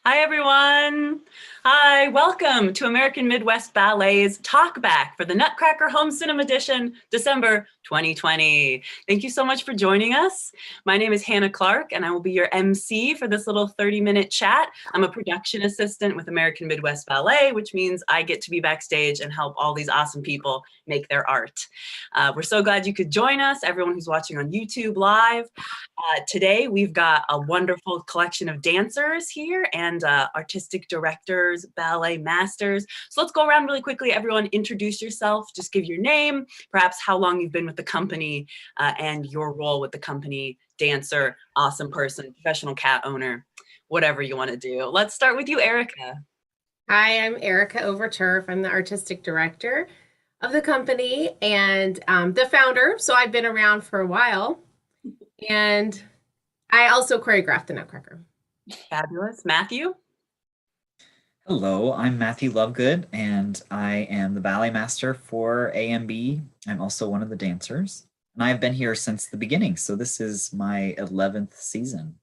Hi, everyone. Hi, welcome to American Midwest Ballet's Talkback for the Nutcracker Home Cinema Edition, December 2020. Thank you so much for joining us. My name is Hannah Clark, and I will be your MC for this little 30-minute chat. I'm a production assistant with American Midwest Ballet, which means I get to be backstage and help all these awesome people make their art. We're so glad you could join us, everyone who's watching on YouTube Live. Today, we've got a wonderful collection of dancers here and artistic directors, ballet masters. So let's go around really quickly. Everyone introduce yourself, just give your name, perhaps how long you've been with the company and your role with the company, dancer, awesome person, professional cat owner, whatever you want to do. Let's start with you, Erica. Hi, I'm Erica Overturf. I'm the artistic director of the company and the founder. So I've been around for a while. And I also choreographed the Nutcracker. Fabulous. Matthew? Hello, I'm Matthew Lovegood, and I am the ballet master for AMB. I'm also one of the dancers, and I've been here since the beginning, so this is my 11th season.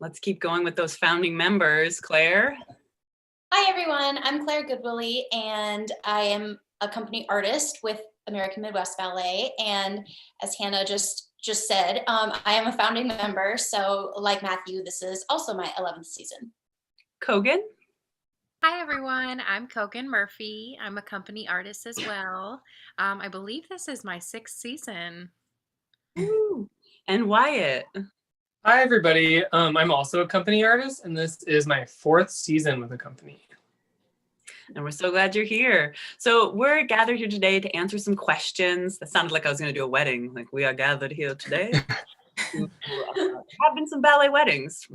Let's keep going with those founding members. Claire? Hi, everyone. I'm Claire Goodwillie, and I am a company artist with American Midwest Ballet. And as Hannah just said, I am a founding member. So like Matthew, this is also my 11th season. Kogan? Hi, everyone. I'm Kogan Murphy. I'm a company artist as well. I believe this is my 6th season. Woo. And Wyatt? Hi, everybody. I'm also a company artist, and this is my 4th season with the company. And we're so glad you're here. So we're gathered here today to answer some questions. That sounded like I was going to do a wedding. Like, we are gathered here today. Have been some ballet weddings.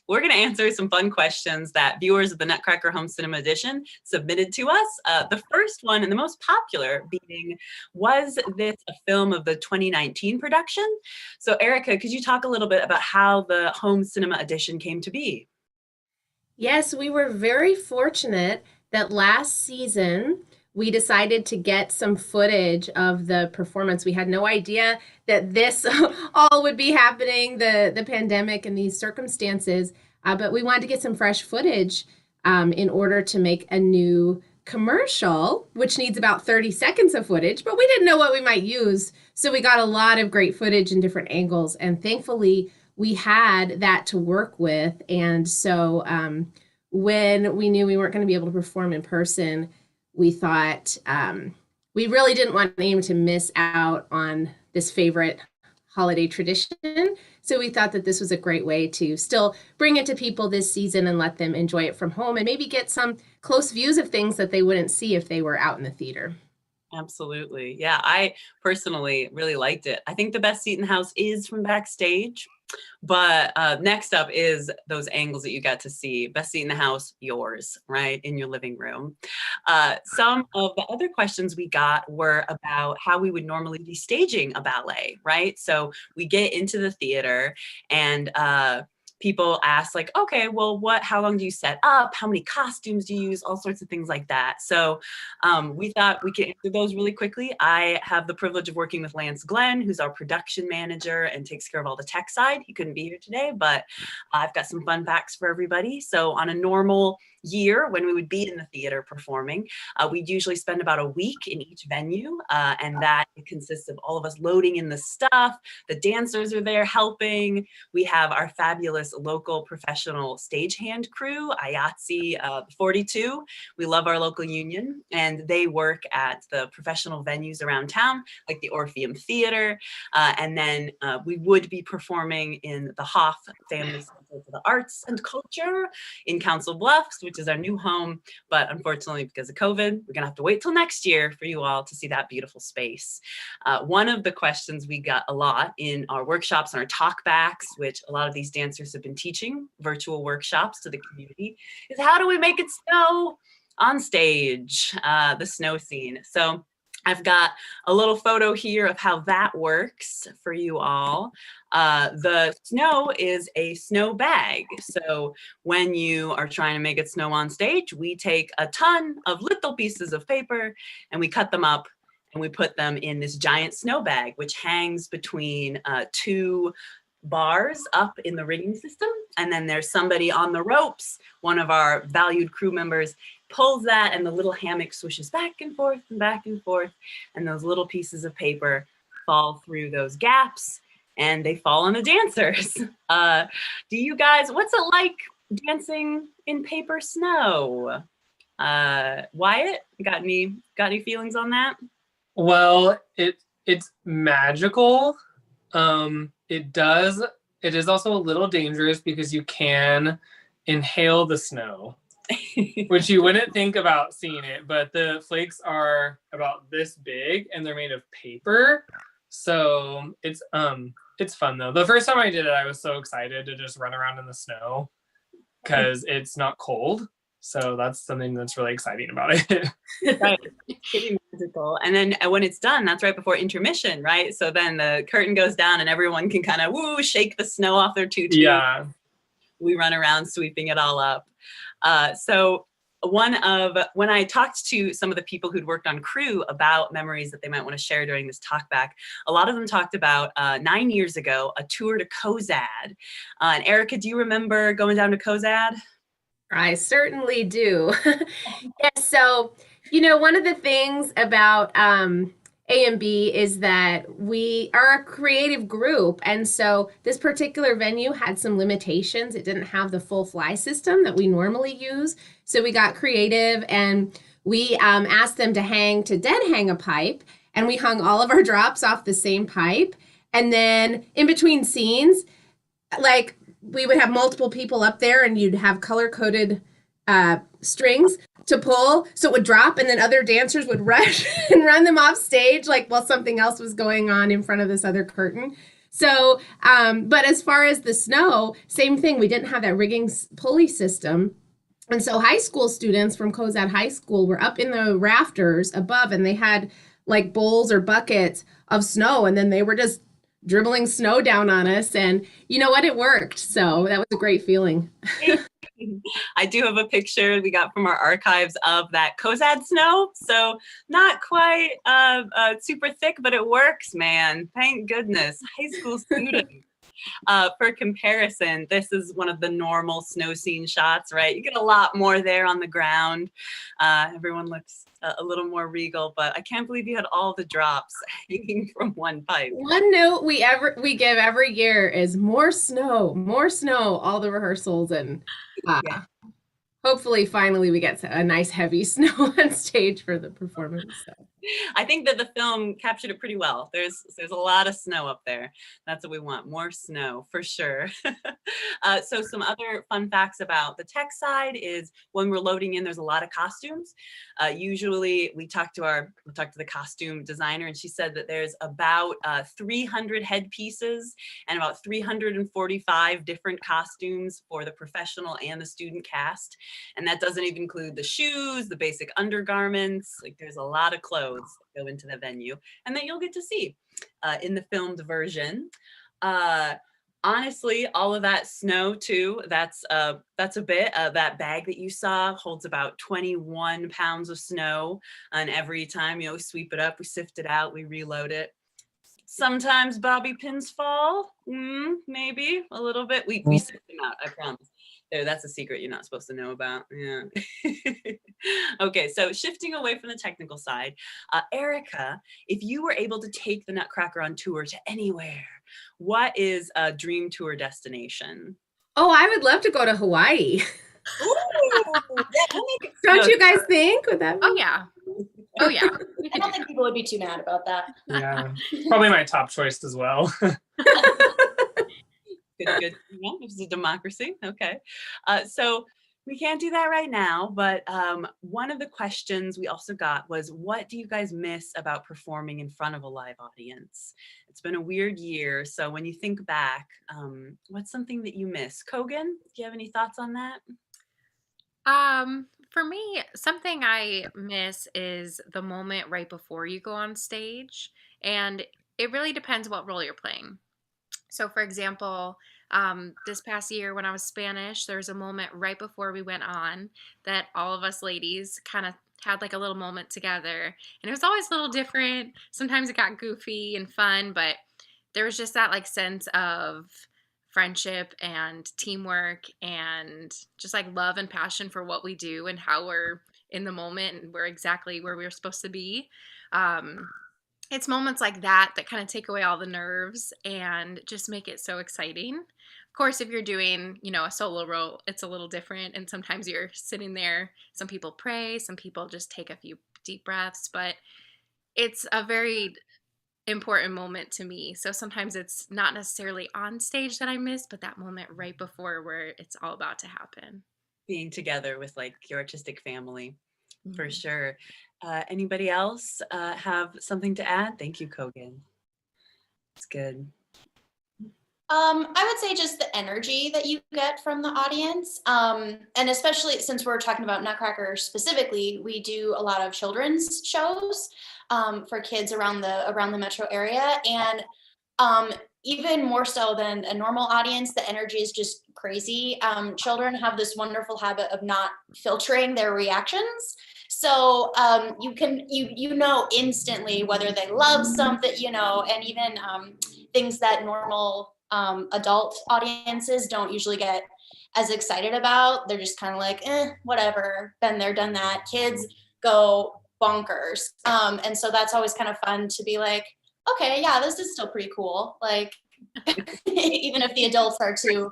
We're going to answer some fun questions that viewers of the Nutcracker Home Cinema Edition submitted to us. The first one and the most popular being, was this a film of the 2019 production? So Erica, could you talk a little bit about how the Home Cinema Edition came to be? Yes, we were very fortunate that last season we decided to get some footage of the performance. We had no idea that this all would be happening, the pandemic and these circumstances, but we wanted to get some fresh footage in order to make a new commercial, which needs about 30 seconds of footage, but we didn't know what we might use. So we got a lot of great footage in different angles, and thankfully we had that to work with. And so when we knew we weren't going to be able to perform in person, we thought we really didn't want anyone to miss out on this favorite holiday tradition. So we thought that this was a great way to still bring it to people this season and let them enjoy it from home and maybe get some close views of things that they wouldn't see if they were out in the theater. Absolutely. Yeah, I personally really liked it. I think the best seat in the house is from backstage. But next up is those angles that you got to see. Best seat in the house, yours, right, in your living room. Some of the other questions we got were about how we would normally be staging a ballet, right? So we get into the theater and people ask like, okay, well, how long do you set up? How many costumes do you use? All sorts of things like that. So we thought we could answer those really quickly. I have the privilege of working with Lance Glenn, who's our production manager and takes care of all the tech side. He couldn't be here today, but I've got some fun facts for everybody. So on a normal year when we would be in the theater performing, we'd usually spend about a week in each venue, and that consists of all of us loading in the stuff. The dancers are there helping. We have our fabulous local professional stagehand crew, IATSE 42. We love our local union, and they work at the professional venues around town, like the Orpheum Theater, and then we would be performing in the Hoff Family Center for the Arts and Culture in Council Bluffs, which is our new home, but unfortunately because of COVID, we're gonna have to wait till next year for you all to see that beautiful space. One of the questions we got a lot in our workshops and our talkbacks, which a lot of these dancers have been teaching virtual workshops to the community, is how do we make it snow on stage, the snow scene. So I've got a little photo here of how that works for you all. The snow is a snow bag. So when you are trying to make it snow on stage, we take a ton of little pieces of paper and we cut them up and we put them in this giant snow bag, which hangs between two bars up in the rigging system, and then there's somebody on the ropes. One of our valued crew members pulls that, and the little hammock swishes back and forth and back and forth, and those little pieces of paper fall through those gaps, and they fall on the dancers. Do you guys, what's it like dancing in paper snow? Wyatt, got any feelings on that? Well, it's magical. It is also a little dangerous because you can inhale the snow, which you wouldn't think about seeing it, but the flakes are about this big and they're made of paper. So it's fun though. The first time I did it, I was so excited to just run around in the snow because it's not cold. So that's something that's really exciting about it. Right. It's pretty magical. And then when it's done, that's right before intermission, right? So then the curtain goes down and everyone can kind of shake the snow off their tutu. Yeah. We run around sweeping it all up. So when I talked to some of the people who'd worked on crew about memories that they might want to share during this talkback, a lot of them talked about 9 years ago, a tour to Cozad. And Erica, do you remember going down to Cozad? I certainly do. Yes, so, one of the things about A&B is that we are a creative group. And so this particular venue had some limitations. It didn't have the full fly system that we normally use. So we got creative and we asked them to dead hang a pipe. And we hung all of our drops off the same pipe. And then in between scenes, like, we would have multiple people up there and you'd have color-coded strings to pull. So it would drop and then other dancers would rush and run them off stage like while something else was going on in front of this other curtain. So, but as far as the snow, same thing. We didn't have that rigging pulley system. And so high school students from Cozad High School were up in the rafters above and they had like bowls or buckets of snow and then they were just dribbling snow down on us, and you know what, it worked. So that was a great feeling. I do have a picture we got from our archives of that Cozad snow. So not quite super thick, but it works, man. Thank goodness. High school students. For comparison, this is one of the normal snow scene shots, right? You get a lot more there on the ground. Everyone looks a little more regal, but I can't believe you had all the drops hanging from one pipe. One note we give every year is more snow, all the rehearsals, and hopefully finally we get a nice heavy snow on stage for the performance. So. I think that the film captured it pretty well. There's a lot of snow up there. That's what we want, more snow for sure. So some other fun facts about the tech side is when we're loading in, there's a lot of costumes. Usually we talk to the costume designer and she said that there's about 300 headpieces and about 345 different costumes for the professional and the student cast. And that doesn't even include the shoes, the basic undergarments. Like there's a lot of clothes that go into the venue and that you'll get to see in the filmed version. Honestly, all of that snow too, that's a bit. That bag that you saw holds about 21 pounds of snow, and every time we sweep it up, we sift it out, we reload it. Sometimes bobby pins fall, maybe a little bit. We sift them out, I promise. There, that's a secret you're not supposed to know about. Yeah. Okay, so shifting away from the technical side, Erica, if you were able to take the Nutcracker on tour to anywhere, what is a dream tour destination? Oh, I would love to go to Hawaii. Ooh, Don't you guys think? Would that be? Oh yeah. Oh yeah. I don't think people would be too mad about that. Yeah, probably my top choice as well. Good. Yeah, this is a democracy. Okay. So we can't do that right now, but one of the questions we also got was, what do you guys miss about performing in front of a live audience? It's been a weird year. So when you think back, what's something that you miss? Kogan, do you have any thoughts on that? For me, something I miss is the moment right before you go on stage. And it really depends what role you're playing. So for example, this past year when I was Spanish, there was a moment right before we went on that all of us ladies kind of had like a little moment together. And it was always a little different. Sometimes it got goofy and fun, but there was just that like sense of friendship and teamwork and just like love and passion for what we do and how we're in the moment and we're exactly where we're supposed to be. It's moments like that that kind of take away all the nerves and just make it so exciting. Of course, if you're doing, a solo role, it's a little different. And sometimes you're sitting there, some people pray, some people just take a few deep breaths, but it's a very important moment to me. So sometimes it's not necessarily on stage that I miss, but that moment right before where it's all about to happen. Being together with like your artistic family, for Mhm. sure. Anybody else have something to add? Thank you, Kogan. It's good. I would say just the energy that you get from the audience. And especially since we're talking about Nutcracker specifically, we do a lot of children's shows for kids around the metro area. And even more so than a normal audience, the energy is just crazy. Children have this wonderful habit of not filtering their reactions. So you know instantly whether they love something, and even things that normal adult audiences don't usually get as excited about. They're just kind of like, whatever, been there, done that. Kids go bonkers. And so that's always kind of fun to be like, okay, yeah, this is still pretty cool. Like, even if the adults are too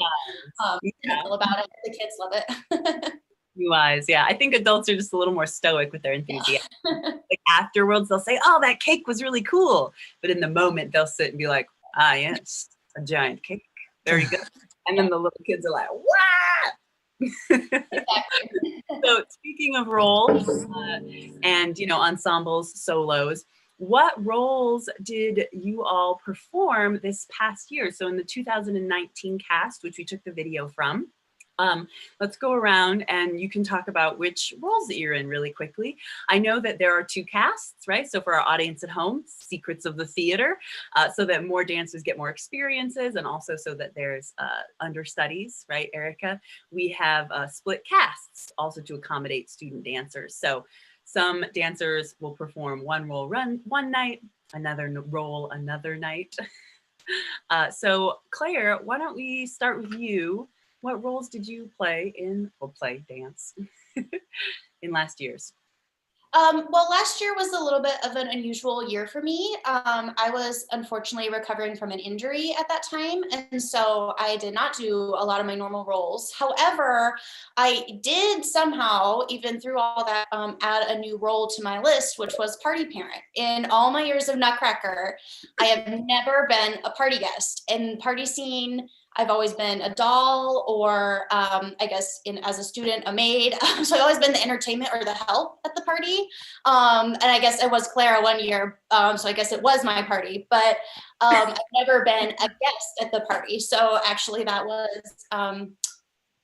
cynical about it, the kids love it. You eyes, yeah. I think adults are just a little more stoic with their enthusiasm. Like afterwards, they'll say, "Oh, that cake was really cool," but in the moment, they'll sit and be like, "Ah, yes, a giant cake, very good." And then the little kids are like, "What?" So speaking of roles and ensembles, solos, what roles did you all perform this past year? So in the 2019 cast, which we took the video from, let's go around and you can talk about which roles that you're in really quickly. I know that there are 2 casts, right? So for our audience at home, secrets of the theater, so that more dancers get more experiences and also so that there's understudies, right, Erica? We have split casts also to accommodate student dancers. So some dancers will perform one role one night, another role another night. So Claire, why don't we start with you? What roles did you play dance in last year's? Well, last year was a little bit of an unusual year for me. I was unfortunately recovering from an injury at that time, and so I did not do a lot of my normal roles. However, I did somehow, even through all that, add a new role to my list, which was party parent. In all my years of Nutcracker, I have never been a party guest. In party scene, I've always been a doll or I guess as a student, a maid. So I've always been the entertainment or the help at the party. And I guess it was Clara one year. So I guess it was my party, but I've never been a guest at the party. So actually that was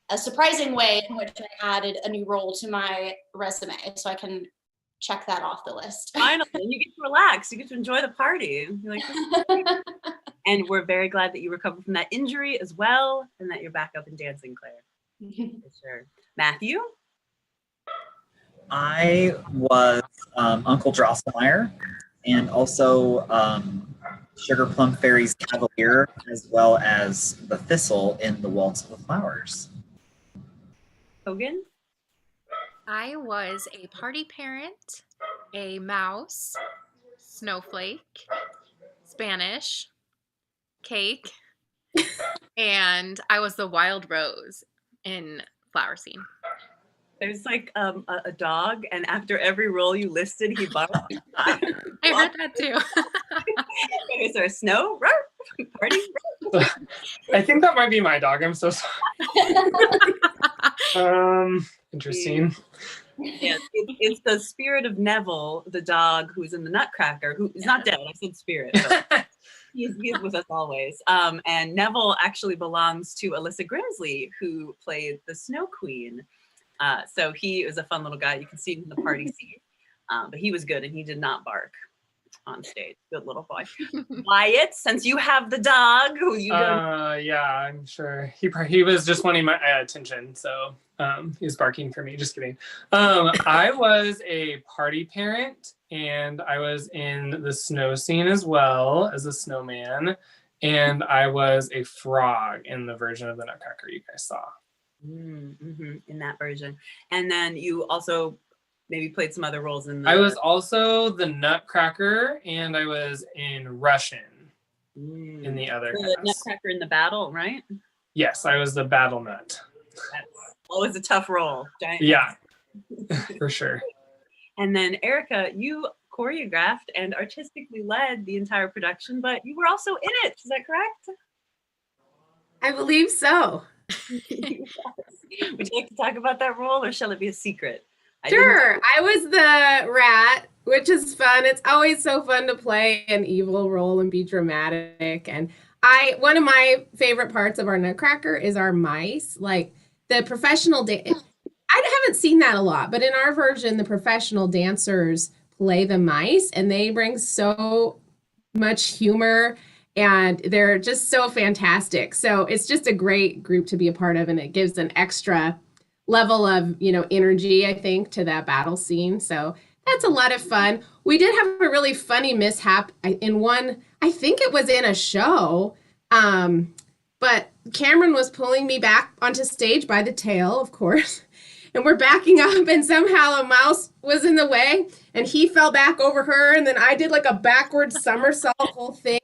a surprising way in which I added a new role to my resume. So I can check that off the list. Finally, you get to relax. You get to enjoy the party. You're like, and we're very glad that you recovered from that injury as well, and that you're back up and dancing, Claire. For sure. Matthew? I was Uncle Drosselmeyer and also Sugar Plum Fairy's Cavalier, as well as the Thistle in The Waltz of the Flowers. Hogan? I was a party parent, a mouse, snowflake, Spanish, cake, and I was the wild rose in flower scene. There's like a dog, and after every role you listed, he barked. I heard that too. Is there a snow? Party? I think that might be my dog. I'm so sorry. Interesting. Yes, it's the spirit of Neville, the dog who's in the Nutcracker, who is not dead. I said spirit. But he's with us always. And Neville actually belongs to Alyssa Grimsley, who played the Snow Queen. So he is a fun little guy. You can see him in the party scene. But he was good, and he did not bark on stage. Good little boy. Wyatt, since you have the dog, who you go. Yeah, I'm sure he was just wanting my attention, so he was barking for me. Just kidding. I was a party parent, and I was in the snow scene as well as a snowman. and I was a frog in the version of the Nutcracker you guys saw. In that version. And then you also maybe played some other roles in the... I was also the Nutcracker, and I was in Russian in the other the cast. Nutcracker in the battle, right? Yes, I was the Battle Nut. That's always a tough role. Yeah, for sure. And then Erica, you choreographed and artistically led the entire production, but you were also in it. Is that correct? I believe so. Would you like to talk about that role, or shall it be a secret? Sure. I was the rat, which is fun. It's always so fun to play an evil role and be dramatic. And one of my favorite parts of our Nutcracker is our mice. Like the professional I haven't seen that a lot, but in our version, the professional dancers play the mice, and they bring so much humor, and they're just so fantastic. So it's just a great group to be a part of, and it gives an extra level of, energy, I think, to that battle scene. So that's a lot of fun. We did have a really funny mishap in one, I think it was in a show, but Cameron was pulling me back onto stage by the tail, of course. And we're backing up, and somehow a mouse was in the way, and he fell back over her, and then I did like a backward somersault whole thing.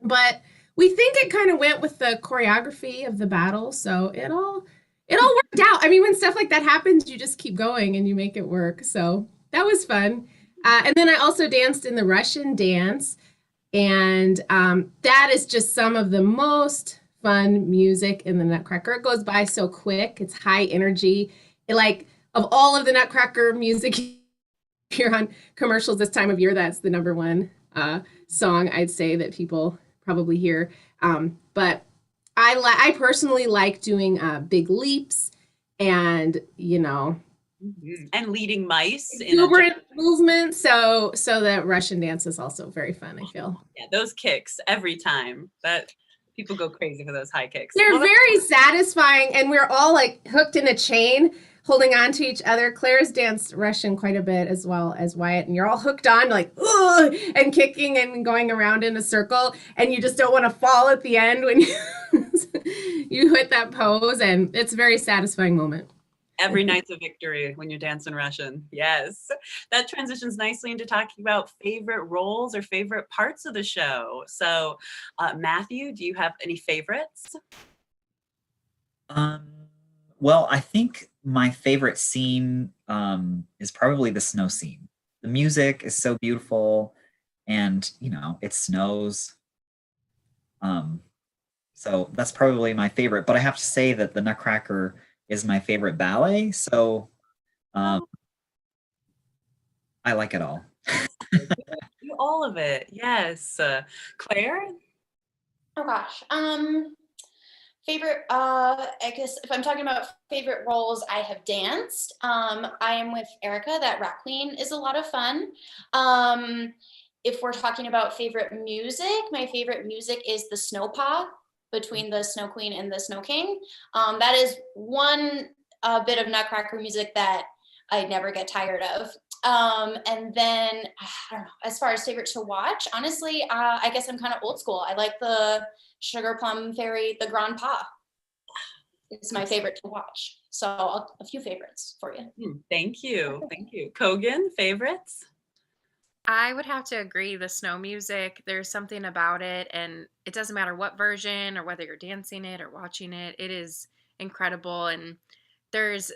But we think it kind of went with the choreography of the battle, so it all worked out. I mean, when stuff like that happens, you just keep going and you make it work. So that was fun. And then I also danced in the Russian dance, and that is just some of the most fun music in the Nutcracker. It goes by so quick. It's high energy. Of all of the Nutcracker music here on commercials this time of year, that's the number one song I'd say that people probably hear. But I personally like doing big leaps and, and leading mice in exuberant movement. So that Russian dance is also very fun, I feel. Yeah, those kicks every time. That people go crazy for those high kicks. They're very satisfying, and we're all like hooked in a chain, holding on to each other. Claire's danced Russian quite a bit as well as Wyatt, and you're all hooked on like, ugh, and kicking and going around in a circle, and you just don't want to fall at the end when you hit that pose, and it's a very satisfying moment. Every night's a victory when you're dancing Russian. Yes. That transitions nicely into talking about favorite roles or favorite parts of the show. So, Matthew, do you have any favorites? Well, I think my favorite scene is probably the snow scene. The music is so beautiful, and it snows. So that's probably my favorite. But I have to say that the Nutcracker is my favorite ballet, so I like it all. All of it, yes. Claire? Oh gosh. Favorite, I guess if I'm talking about favorite roles I have danced, I am with Erica. That Rat Queen is a lot of fun. If we're talking about favorite music, my favorite music is the Snow Paw between the Snow Queen and the Snow King. That is one bit of Nutcracker music that I never get tired of. And then, I don't know, as far as favorite to watch, honestly, I guess I'm kind of old school. I like the Sugar Plum Fairy, the Grand Pas. It's my favorite to watch. So a few favorites for you. Thank you. Thank you. Kogan, favorites? I would have to agree. The snow music, there's something about it, and it doesn't matter what version or whether you're dancing it or watching it, it is incredible. And there's,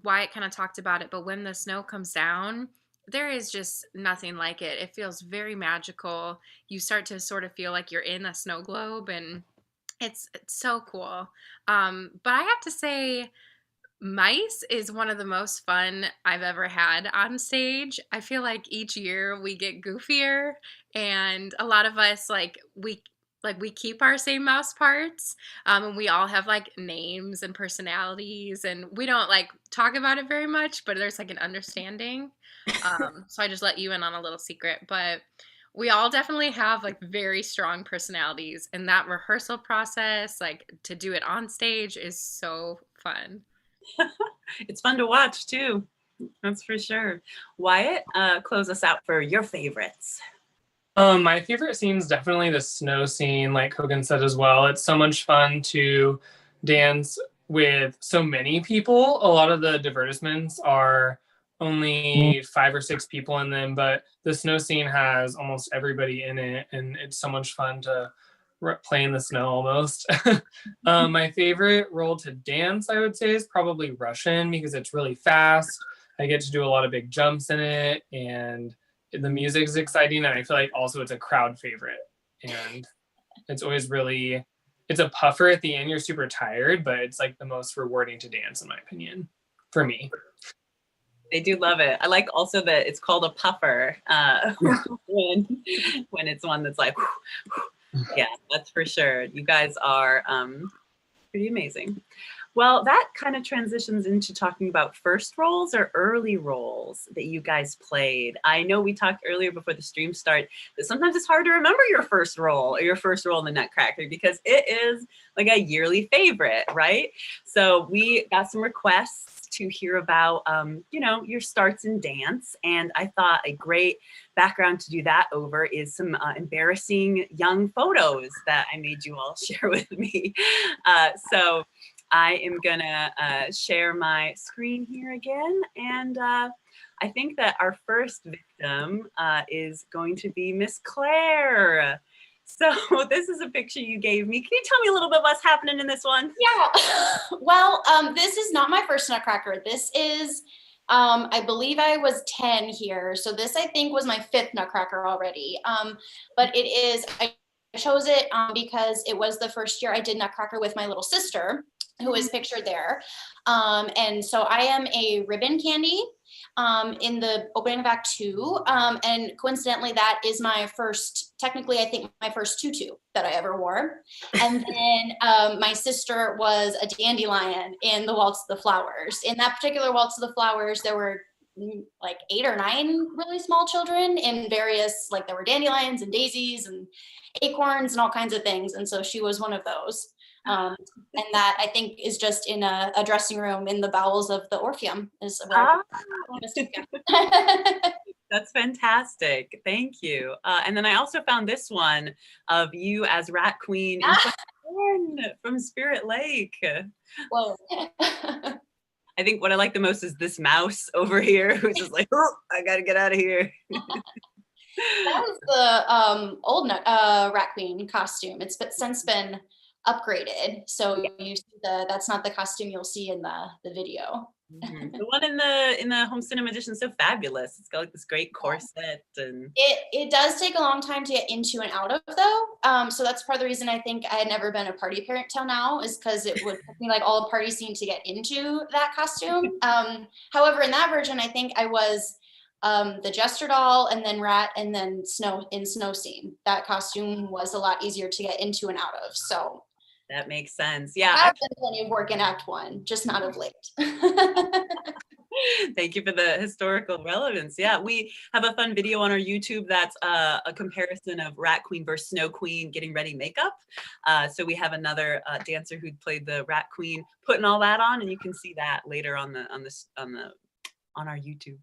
Wyatt kind of talked about it, but when the snow comes down, there is just nothing like it. It feels very magical. You start to sort of feel like you're in a snow globe, and it's so cool. But I have to say, mice is one of the most fun I've ever had on stage. I feel like each year we get goofier, and a lot of us we keep our same mouse parts, and we all have like names and personalities, and we don't talk about it very much, but there's an understanding. So I just let you in on a little secret, but we all definitely have very strong personalities, and that rehearsal process, to do it on stage, is so fun. It's fun to watch too. That's for sure. Wyatt, close us out for your favorites. My favorite scene is definitely the snow scene, like Hogan said as well. It's so much fun to dance with so many people. A lot of the divertissements are only 5 or 6 people in them, but the snow scene has almost everybody in it, and it's so much fun to play in the snow almost. My favorite role to dance, I would say, is probably Russian because it's really fast. I get to do a lot of big jumps in it, and the music is exciting, and I feel like also it's a crowd favorite, and it's always really, it's a puffer at the end. You're super tired, but it's like the most rewarding to dance in my opinion, for me. I do love it. I like also that it's called a puffer when it's one that's like, yeah, that's for sure. You guys are pretty amazing. Well, that kind of transitions into talking about first roles or early roles that you guys played. I know we talked earlier before the stream started that sometimes it's hard to remember your first role or your first role in the Nutcracker because it is like a yearly favorite, right? So we got some requests to hear about, you know, your starts in dance. And I thought a great background to do that over is some embarrassing young photos that I made you all share with me. So I am gonna share my screen here again. And I think that our first victim is going to be Miss Claire. So this is a picture you gave me. Can you tell me a little bit what's happening in this one? Yeah, well, this is not my first Nutcracker. This is, I believe I was 10 here. So this, I think, was my 5th Nutcracker already. But it is, I chose it because it was the first year I did Nutcracker with my little sister, who is pictured there. And so I am a ribbon candy in the opening of Act 2. And coincidentally, that is my first, technically, I think my first tutu that I ever wore. And then my sister was a dandelion in the Waltz of the Flowers. In that particular Waltz of the Flowers, there were like 8 or 9 really small children in various, like there were dandelions and daisies and acorns and all kinds of things. And so she was one of those. And that I think is just in a dressing room in the bowels of the Orpheum is where That's fantastic. Thank you. And then I also found this one of you as Rat Queen from Spirit Lake. Whoa. I think what I like the most is this mouse over here who's just like, oh, I gotta get out of here. That was the old Rat Queen costume. It's since been upgraded, so you see that's not the costume you'll see in the video. Mm-hmm. The one in the home cinema edition is so fabulous. It's got like this great corset, and it does take a long time to get into and out of though. So that's part of the reason I think I had never been a party parent till now, is because it would take me like all the party scene to get into that costume. However, in that version, I think I was the Jester doll, and then Rat, and then Snow Scene. That costume was a lot easier to get into and out of. So that makes sense. Yeah, I've done plenty of work in Act 1, just not of late. Thank you for the historical relevance. Yeah, we have a fun video on our YouTube that's a comparison of Rat Queen versus Snow Queen getting ready makeup. So we have another dancer who played the Rat Queen putting all that on, and you can see that later on our YouTube.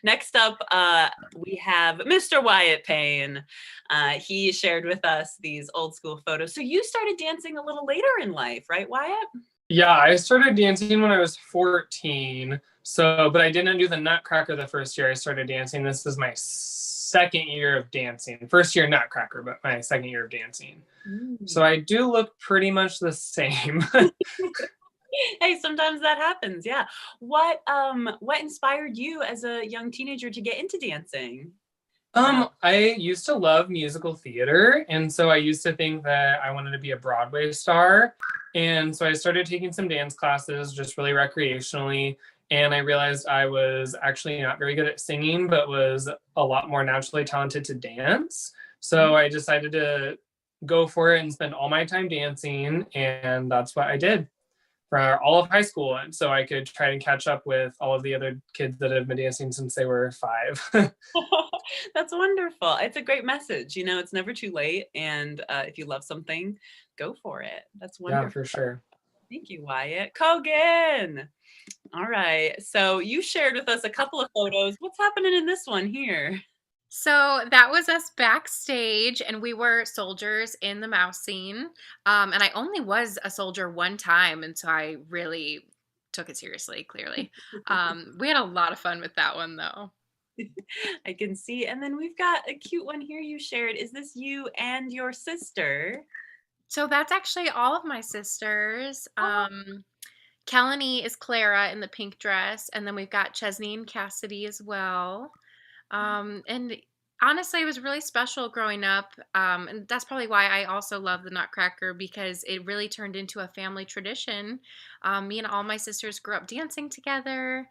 Next up, we have Mr. Wyatt Payne. He shared with us these old school photos. So you started dancing a little later in life, right, Wyatt? Yeah, I started dancing when I was 14. But I didn't do the Nutcracker the first year I started dancing. This is my 2nd year of dancing. First year Nutcracker, but my 2nd year of dancing. So I do look pretty much the same. Hey, sometimes that happens. Yeah. What inspired you as a young teenager to get into dancing? I used to love musical theater, and so I used to think that I wanted to be a Broadway star. And so I started taking some dance classes just really recreationally, and I realized I was actually not very good at singing, but was a lot more naturally talented to dance. So I decided to go for it and spend all my time dancing, and that's what I did for all of high school, and so I could try and catch up with all of the other kids that have been dancing since they were 5. That's wonderful. It's a great message. You know, it's never too late, and if you love something, go for it. That's wonderful. Yeah, for sure. Thank you, Wyatt. Kogan. All right. So you shared with us a couple of photos. What's happening in this one here? So that was us backstage, and we were soldiers in the mouse scene. And I only was a soldier one time, and so I really took it seriously, clearly. We had a lot of fun with that one, though. I can see. And then we've got a cute one here you shared. Is this you and your sister? So that's actually all of my sisters. Oh. Kelly is Clara in the pink dress, and then we've got Chesney and Cassidy as well. And honestly, it was really special growing up. And that's probably why I also love the Nutcracker, because it really turned into a family tradition. Me and all my sisters grew up dancing together,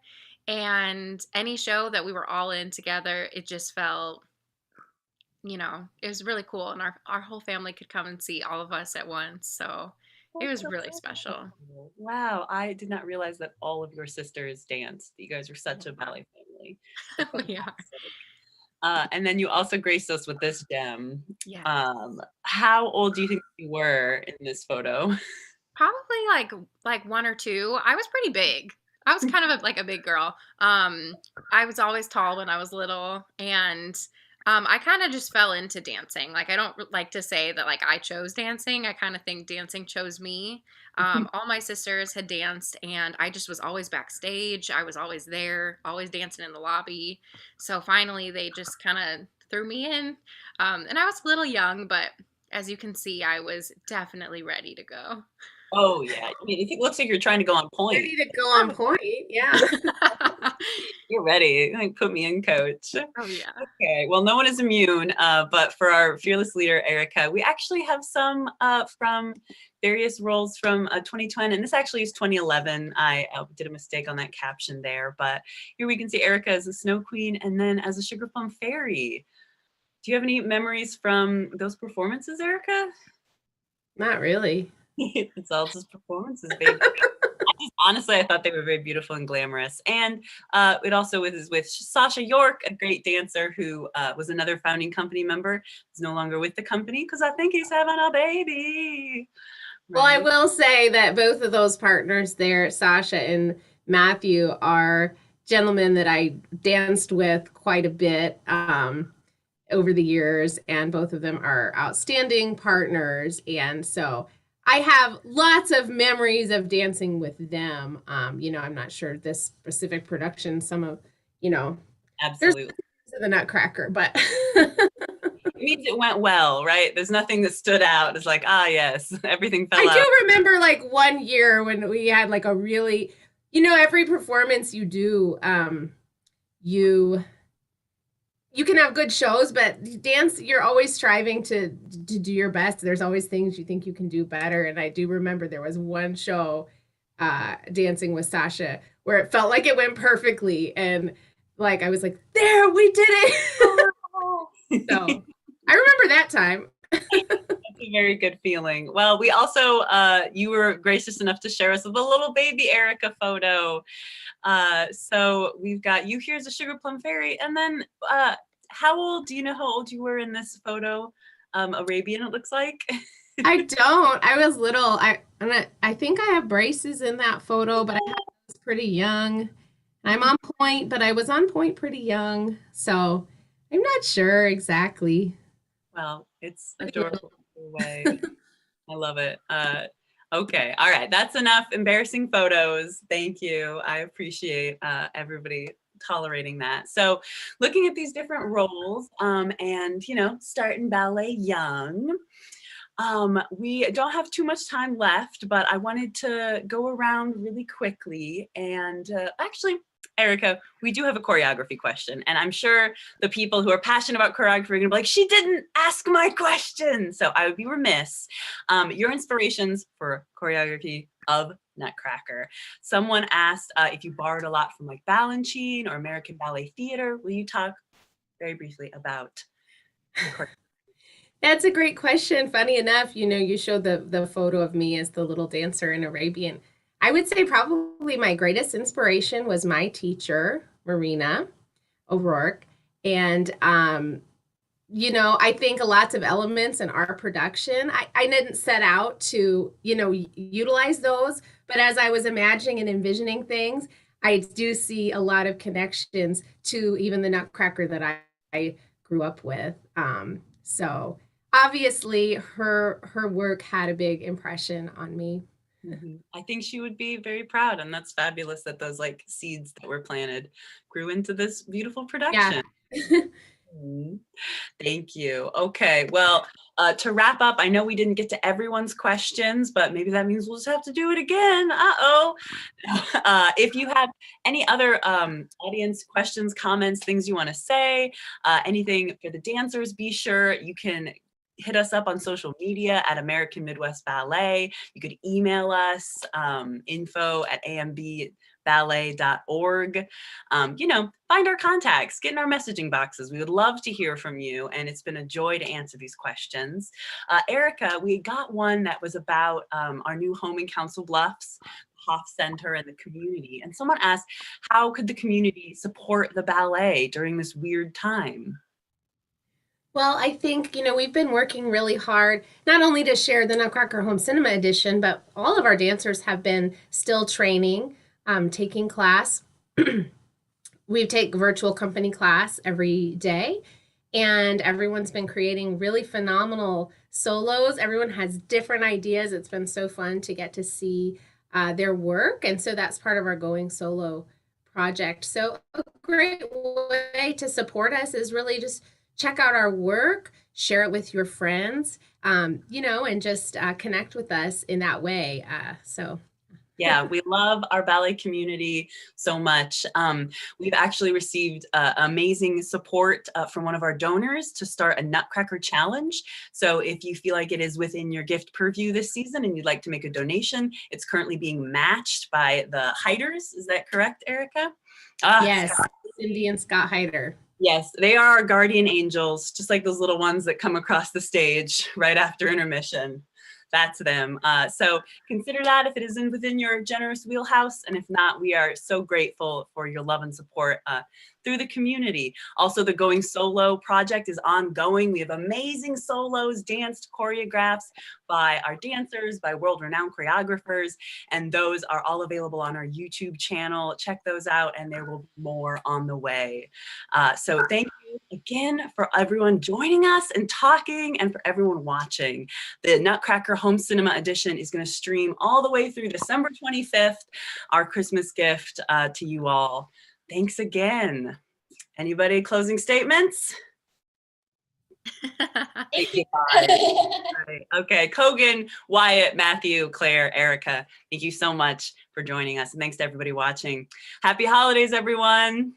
and any show that we were all in together, it just felt, it was really cool. And our whole family could come and see all of us at once. So it was really special. Wow, I did not realize that all of your sisters danced. You guys were such a ballet family. We are. And then you also graced us with this gem. Yeah. How old do you think you were in this photo? Probably like one or two. I was pretty big. I was kind of like a big girl. I was always tall when I was little, and I kind of just fell into dancing. Like, I don't like to say that like I chose dancing. I kind of think dancing chose me. All my sisters had danced, and I just was always backstage. I was always there, always dancing in the lobby. So finally, they just kind of threw me in, and I was a little young, but as you can see, I was definitely ready to go. Oh yeah, I mean, it looks like you're trying to go on point. Ready to go on point, yeah. You're ready. Like, put me in, coach. Oh yeah. Okay. Well, no one is immune. But for our fearless leader, Erica, we actually have some from various roles from 2020, and this actually is 2011. I did a mistake on that caption there, but here we can see Erica as a snow queen and then as a sugar plum fairy. Do you have any memories from those performances, Erica? Not really. It's all just performances, baby. Honestly, I thought they were very beautiful and glamorous. And it also is with Sasha York, a great dancer who was another founding company member. He's no longer with the company because I think he's having a baby. Well, I will say that both of those partners there, Sasha and Matthew, are gentlemen that I danced with quite a bit over the years, and both of them are outstanding partners. And so I have lots of memories of dancing with them. I'm not sure this specific production, some of, Absolutely. There's the Nutcracker, but it means it went well, right? There's nothing that stood out. It's like, yes, everything fell out. I do remember like one year when we had like a really, every performance you do, you can have good shows, but dance, you're always striving to do your best. There's always things you think you can do better. And I do remember there was one show, Dancing with Sasha, where it felt like it went perfectly. And like, I was like, there, we did it. So I remember that time. That's a very good feeling. Well, we also, you were gracious enough to share us with a little baby Erica photo. So we've got you here as a sugar plum fairy. And then do you know how old you were in this photo? Arabian, it looks like. I don't. I was little. I think I have braces in that photo, but I was pretty young. I'm on point, but I was on point pretty young. So I'm not sure exactly. Well, it's adorable way. I love it. Okay. All right. That's enough embarrassing photos. Thank you. I appreciate everybody tolerating that. So looking at these different roles and, starting ballet young, we don't have too much time left, but I wanted to go around really quickly and actually, Erica, we do have a choreography question, and I'm sure the people who are passionate about choreography are gonna be like, she didn't ask my question. So I would be remiss. Your inspirations for choreography of Nutcracker. Someone asked if you borrowed a lot from like Balanchine or American Ballet Theater. Will you talk very briefly about choreography? That's a great question. Funny enough, you showed the photo of me as the little dancer in Arabian. I would say probably my greatest inspiration was my teacher, Marina O'Rourke. And, I think lots of elements in our production, I didn't set out to, utilize those. But as I was imagining and envisioning things, I do see a lot of connections to even the Nutcracker that I grew up with. So obviously her work had a big impression on me. I think she would be very proud, and that's fabulous that those like seeds that were planted grew into this beautiful production. Yeah. Thank you. Okay, well, to wrap up, I know we didn't get to everyone's questions, but maybe that means we'll just have to do it again. Uh-oh. If you have any other audience questions, comments, things you want to say, anything for the dancers, be sure you can hit us up on social media at American Midwest Ballet. You could email us, info@ambballet.org. Find our contacts, get in our messaging boxes. We would love to hear from you, and it's been a joy to answer these questions. Erica, we got one that was about our new home in Council Bluffs, Hoff Center, and the community. And someone asked, how could the community support the ballet during this weird time? Well, I think, we've been working really hard, not only to share the Nutcracker Home Cinema Edition, but all of our dancers have been still training, taking class. We take virtual company class every day, and everyone's been creating really phenomenal solos. Everyone has different ideas. It's been so fun to get to see their work, and so that's part of our Going Solo project. So a great way to support us is really just check out our work, share it with your friends, and just connect with us in that way. Yeah, we love our ballet community so much. We've actually received amazing support from one of our donors to start a Nutcracker challenge. So if you feel like it is within your gift purview this season and you'd like to make a donation, it's currently being matched by the Hiders. Is that correct, Erica? Yes, Cindy and Scott Hyder. Yes, they are our guardian angels, just like those little ones that come across the stage right after intermission. That's them. So consider that if it isn't within your generous wheelhouse. And if not, we are so grateful for your love and support through the community. Also, the Going Solo project is ongoing. We have amazing solos, danced choreographs by our dancers, by world-renowned choreographers, and those are all available on our YouTube channel. Check those out, and there will be more on the way. So thank you again for everyone joining us and talking, and for everyone watching. The Nutcracker Home Cinema Edition is going to stream all the way through December 25th, our Christmas gift to you all. Thanks again. Anybody closing statements? Thank you. Right. Okay, Kogan, Wyatt, Matthew, Claire, Erica, thank you so much for joining us. And thanks to everybody watching. Happy holidays, everyone.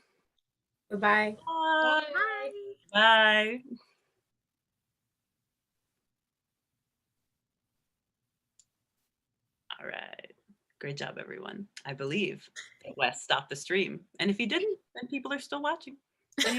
Bye-bye. Bye. Bye. All right. Great job, everyone. I believe that Wes stopped the stream. And if he didn't, then people are still watching. So